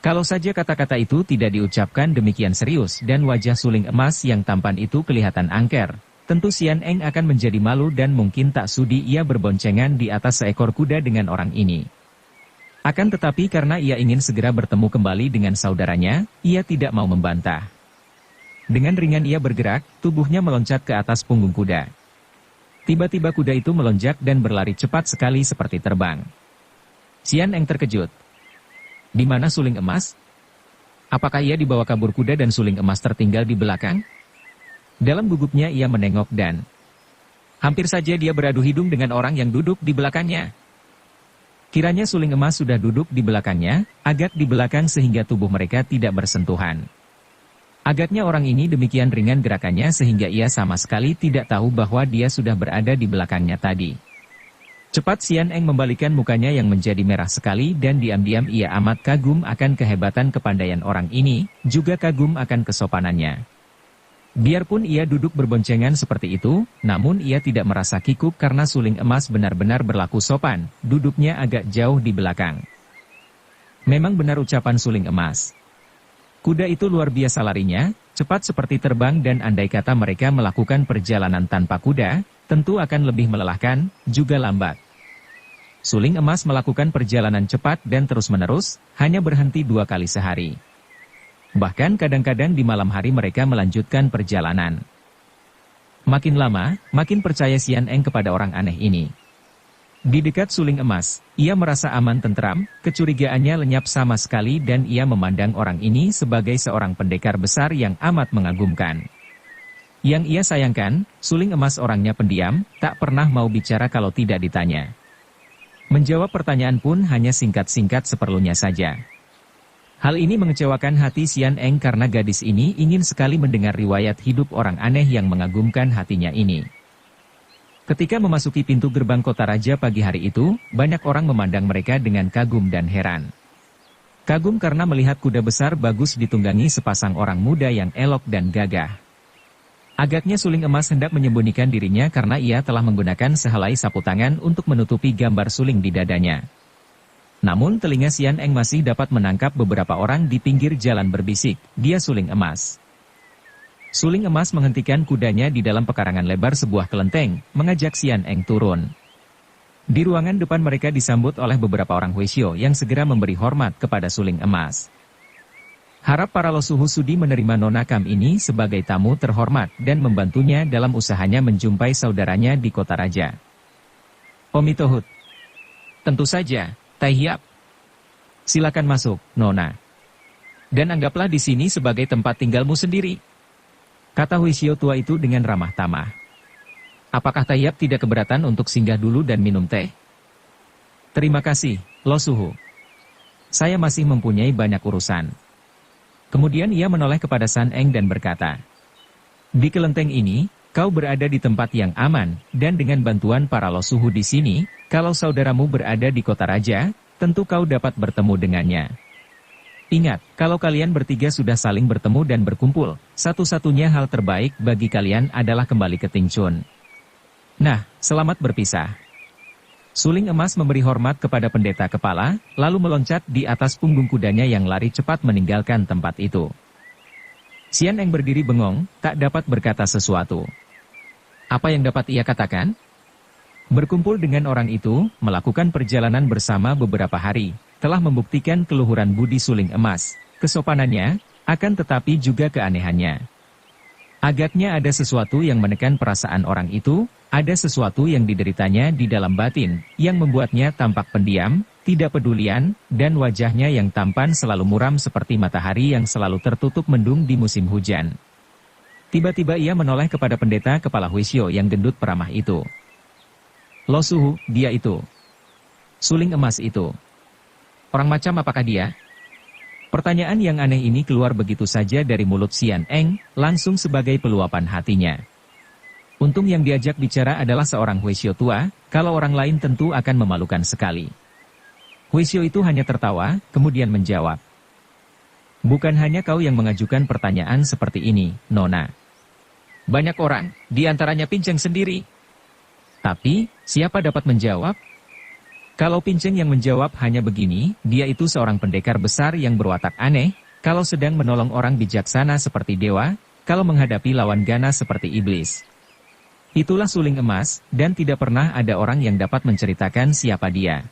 Kalau saja kata-kata itu tidak diucapkan demikian serius dan wajah Suling Emas yang tampan itu kelihatan angker, tentu Sian Eng akan menjadi malu dan mungkin tak sudi ia berboncengan di atas seekor kuda dengan orang ini. Akan tetapi karena ia ingin segera bertemu kembali dengan saudaranya, ia tidak mau membantah. Dengan ringan ia bergerak, tubuhnya meloncat ke atas punggung kuda. Tiba-tiba kuda itu melonjak dan berlari cepat sekali seperti terbang. Sian Eng terkejut. Di mana Suling Emas? Apakah ia dibawa kabur kuda dan Suling Emas tertinggal di belakang? Dalam gugupnya ia menengok dan Hampir saja dia beradu hidung dengan orang yang duduk di belakangnya. Kiranya suling emas sudah duduk di belakangnya, agak di belakang sehingga tubuh mereka tidak bersentuhan. Agaknya orang ini demikian ringan gerakannya sehingga ia sama sekali tidak tahu bahwa dia sudah berada di belakangnya tadi. Cepat Sian Eng membalikan mukanya yang menjadi merah sekali dan diam-diam ia amat kagum akan kehebatan kepandaian orang ini, juga kagum akan kesopanannya. Biarpun ia duduk berboncengan seperti itu, namun ia tidak merasa kikuk karena suling emas benar-benar berlaku sopan, duduknya agak jauh di belakang. Memang benar ucapan suling emas. Kuda itu luar biasa larinya, cepat seperti terbang dan andai kata mereka melakukan perjalanan tanpa kuda, tentu akan lebih melelahkan, juga lambat. Suling emas melakukan perjalanan cepat dan terus-menerus, hanya berhenti 2 kali sehari. Bahkan kadang-kadang di malam hari mereka melanjutkan perjalanan. Makin lama, makin percaya Sian Eng kepada orang aneh ini. Di dekat suling emas, ia merasa aman tentram, kecurigaannya lenyap sama sekali dan ia memandang orang ini sebagai seorang pendekar besar yang amat mengagumkan. Yang ia sayangkan, suling emas orangnya pendiam, tak pernah mau bicara kalau tidak ditanya. Menjawab pertanyaan pun hanya singkat-singkat seperlunya saja. Hal ini mengecewakan hati Sian Eng karena gadis ini ingin sekali mendengar riwayat hidup orang aneh yang mengagumkan hatinya ini. Ketika memasuki pintu gerbang kota raja pagi hari itu, banyak orang memandang mereka dengan kagum dan heran. Kagum karena melihat kuda besar bagus ditunggangi sepasang orang muda yang elok dan gagah. Agaknya suling emas hendak menyembunyikan dirinya karena ia telah menggunakan sehelai sapu tangan untuk menutupi gambar suling di dadanya. Namun telinga Sian Eng masih dapat menangkap beberapa orang di pinggir jalan berbisik, dia suling emas. Suling emas menghentikan kudanya di dalam pekarangan lebar sebuah kelenteng, mengajak Sian Eng turun. Di ruangan depan mereka disambut oleh beberapa orang Huisyo yang segera memberi hormat kepada suling emas. Harap para losuhu sudi menerima Nona Kam ini sebagai tamu terhormat dan membantunya dalam usahanya menjumpai saudaranya di kota raja. Omitohut. Tentu saja. Tai Hiap. Silakan masuk, Nona. Dan anggaplah di sini sebagai tempat tinggalmu sendiri. Kata Huisyo tua itu dengan ramah tamah. Apakah Tai Hiap tidak keberatan untuk singgah dulu dan minum teh? Terima kasih, Lo Suhu. Saya masih mempunyai banyak urusan. Kemudian ia menoleh kepada San Eng dan berkata, di kelenteng ini, kau berada di tempat yang aman, dan dengan bantuan para Lo Suhu di sini, kalau saudaramu berada di kota raja, tentu kau dapat bertemu dengannya. Ingat, kalau kalian bertiga sudah saling bertemu dan berkumpul, satu-satunya hal terbaik bagi kalian adalah kembali ke Tingchun. Nah, selamat berpisah. Suling emas memberi hormat kepada pendeta kepala, lalu meloncat di atas punggung kudanya yang lari cepat meninggalkan tempat itu. Sian Eng berdiri bengong, tak dapat berkata sesuatu. Apa yang dapat ia katakan? Berkumpul dengan orang itu, melakukan perjalanan bersama beberapa hari, telah membuktikan keluhuran budi suling emas, kesopanannya, akan tetapi juga keanehannya. Agaknya ada sesuatu yang menekan perasaan orang itu, ada sesuatu yang dideritanya di dalam batin, yang membuatnya tampak pendiam, tidak pedulian, dan wajahnya yang tampan selalu muram seperti matahari yang selalu tertutup mendung di musim hujan. Tiba-tiba ia menoleh kepada pendeta kepala Huisyo yang gendut peramah itu. Lo Suhu, dia itu. Suling emas itu. Orang macam apakah dia? Pertanyaan yang aneh ini keluar begitu saja dari mulut Sian Eng, langsung sebagai peluapan hatinya. Untung yang diajak bicara adalah seorang Huisyo tua, kalau orang lain tentu akan memalukan sekali. Huisyo itu hanya tertawa, kemudian menjawab. Bukan hanya kau yang mengajukan pertanyaan seperti ini, Nona. Banyak orang, di antaranya Pinceng sendiri. Tapi, siapa dapat menjawab? Kalau Pinceng yang menjawab hanya begini, dia itu seorang pendekar besar yang berwatak aneh, kalau sedang menolong orang bijaksana seperti dewa, kalau menghadapi lawan ganas seperti iblis. Itulah suling emas, dan tidak pernah ada orang yang dapat menceritakan siapa dia.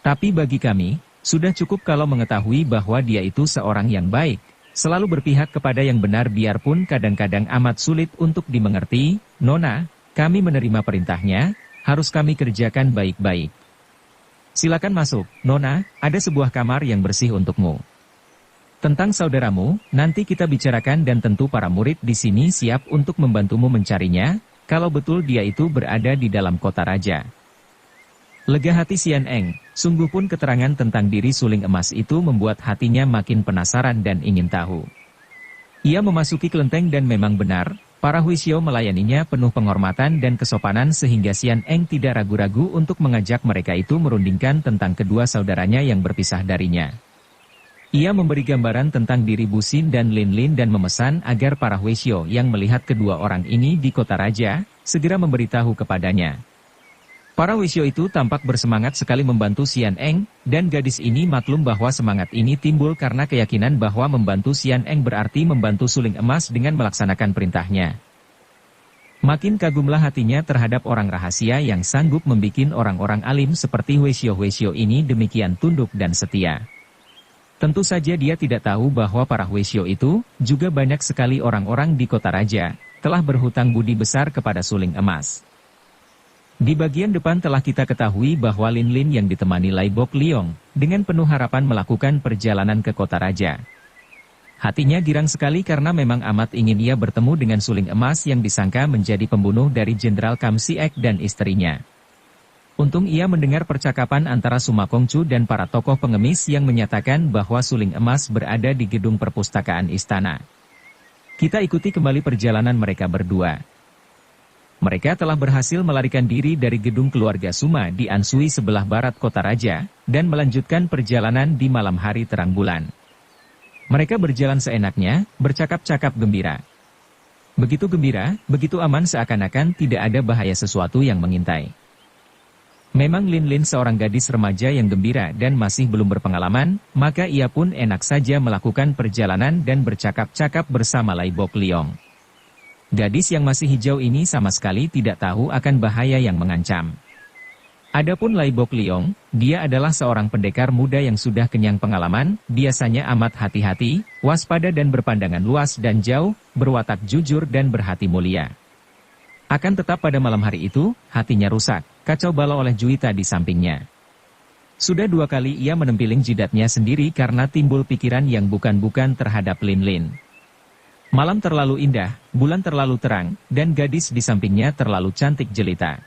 Tapi bagi kami, sudah cukup kalau mengetahui bahwa dia itu seorang yang baik, selalu berpihak kepada yang benar biarpun kadang-kadang amat sulit untuk dimengerti. Nona, kami menerima perintahnya, harus kami kerjakan baik-baik. Silakan masuk, Nona, ada sebuah kamar yang bersih untukmu. Tentang saudaramu, nanti kita bicarakan dan tentu para murid di sini siap untuk membantumu mencarinya. kalau betul dia itu berada di dalam kota raja. Lega hati Xian Eng, sungguh pun keterangan tentang diri suling emas itu membuat hatinya makin penasaran dan ingin tahu. Ia memasuki kelenteng dan memang benar, para Huixiao melayaninya penuh penghormatan dan kesopanan sehingga Xian Eng tidak ragu-ragu untuk mengajak mereka itu merundingkan tentang kedua saudaranya yang berpisah darinya. Ia memberi gambaran tentang diri Bu Xin dan Lin Lin dan memesan agar para Huixiao yang melihat kedua orang ini di kota raja, segera memberitahu kepadanya. Para Huixiao itu tampak bersemangat sekali membantu Xian Eng, dan gadis ini maklum bahwa semangat ini timbul karena keyakinan bahwa membantu Xian Eng berarti membantu suling emas dengan melaksanakan perintahnya. Makin kagumlah hatinya terhadap orang rahasia yang sanggup membikin orang-orang alim seperti Huixiao ini demikian tunduk dan setia. Tentu saja dia tidak tahu bahwa para Huixiao itu, juga banyak sekali orang-orang di kota raja, telah berhutang budi besar kepada suling emas. Di bagian depan telah kita ketahui bahwa Lin Lin yang ditemani Lai Bok Liong, dengan penuh harapan melakukan perjalanan ke kota raja. Hatinya girang sekali karena memang amat ingin ia bertemu dengan suling emas yang disangka menjadi pembunuh dari Jenderal Kam Siek dan istrinya. Untung ia mendengar percakapan antara Suma Kongcu dan para tokoh pengemis yang menyatakan bahwa suling emas berada di gedung perpustakaan istana. Kita ikuti kembali perjalanan mereka berdua. Mereka telah berhasil melarikan diri dari gedung keluarga Suma di Ansui sebelah barat kota raja, dan melanjutkan perjalanan di malam hari terang bulan. Mereka berjalan seenaknya, bercakap-cakap gembira. Begitu gembira, begitu aman seakan-akan tidak ada bahaya sesuatu yang mengintai. Memang Lin Lin seorang gadis remaja yang gembira dan masih belum berpengalaman, maka ia pun enak saja melakukan perjalanan dan bercakap-cakap bersama Lai Bok Liong. Gadis yang masih hijau ini sama sekali tidak tahu akan bahaya yang mengancam. Adapun Lai Bok Liong, dia adalah seorang pendekar muda yang sudah kenyang pengalaman, biasanya amat hati-hati, waspada dan berpandangan luas dan jauh, berwatak jujur dan berhati mulia. Akan tetap pada malam hari itu, hatinya rusak, kacau balau oleh Juwita di sampingnya. Sudah 2 kali ia menempiling jidatnya sendiri karena timbul pikiran yang bukan-bukan terhadap Lin Lin. Malam terlalu indah, bulan terlalu terang, dan gadis di sampingnya terlalu cantik jelita.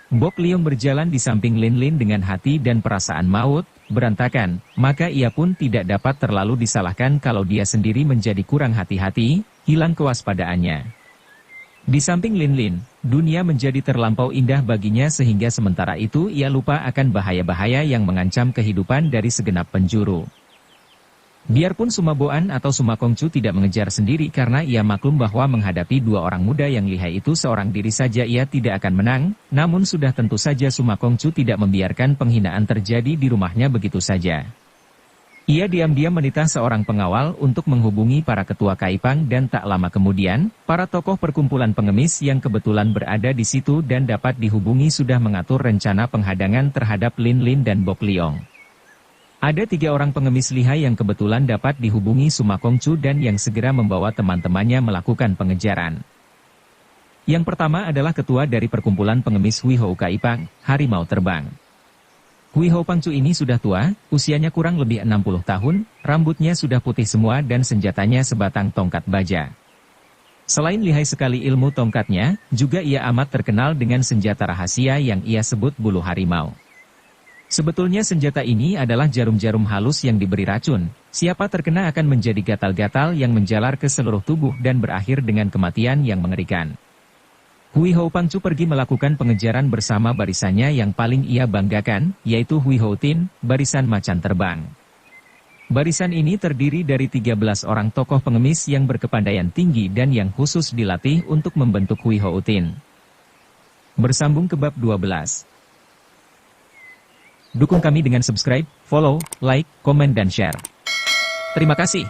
Bok Liong berjalan di samping Lin Lin dengan hati dan perasaan maut, berantakan, maka ia pun tidak dapat terlalu disalahkan kalau dia sendiri menjadi kurang hati-hati, hilang kewaspadaannya. Di samping Lin Lin, dunia menjadi terlampau indah baginya sehingga sementara itu ia lupa akan bahaya-bahaya yang mengancam kehidupan dari segenap penjuru. Biarpun Suma Boan atau Suma Kongcu tidak mengejar sendiri karena ia maklum bahwa menghadapi 2 orang muda yang lihai itu seorang diri saja ia tidak akan menang, namun sudah tentu saja Suma Kongcu tidak membiarkan penghinaan terjadi di rumahnya begitu saja. Ia diam-diam menitah seorang pengawal untuk menghubungi para ketua Kaipang dan tak lama kemudian, para tokoh perkumpulan pengemis yang kebetulan berada di situ dan dapat dihubungi sudah mengatur rencana penghadangan terhadap Lin Lin dan Bok Liong. Ada 3 orang pengemis lihai yang kebetulan dapat dihubungi Suma Kongcu dan yang segera membawa teman-temannya melakukan pengejaran. Yang pertama adalah ketua dari perkumpulan pengemis Hui Hou Kaipang, Harimau Terbang. Hui Hou Pangcu ini sudah tua, usianya kurang lebih 60 tahun, rambutnya sudah putih semua dan senjatanya sebatang tongkat baja. Selain lihai sekali ilmu tongkatnya, juga ia amat terkenal dengan senjata rahasia yang ia sebut bulu harimau. Sebetulnya senjata ini adalah jarum-jarum halus yang diberi racun. Siapa terkena akan menjadi gatal-gatal yang menjalar ke seluruh tubuh dan berakhir dengan kematian yang mengerikan. Hui Hou Pangcu pergi melakukan pengejaran bersama barisannya yang paling ia banggakan, yaitu Hui Hou Tin, barisan macan terbang. Barisan ini terdiri dari 13 orang tokoh pengemis yang berkepandaian tinggi dan yang khusus dilatih untuk membentuk Hui Hou Tin. Bersambung ke bab 12. Dukung kami dengan subscribe, follow, like, komen dan share. Terima kasih.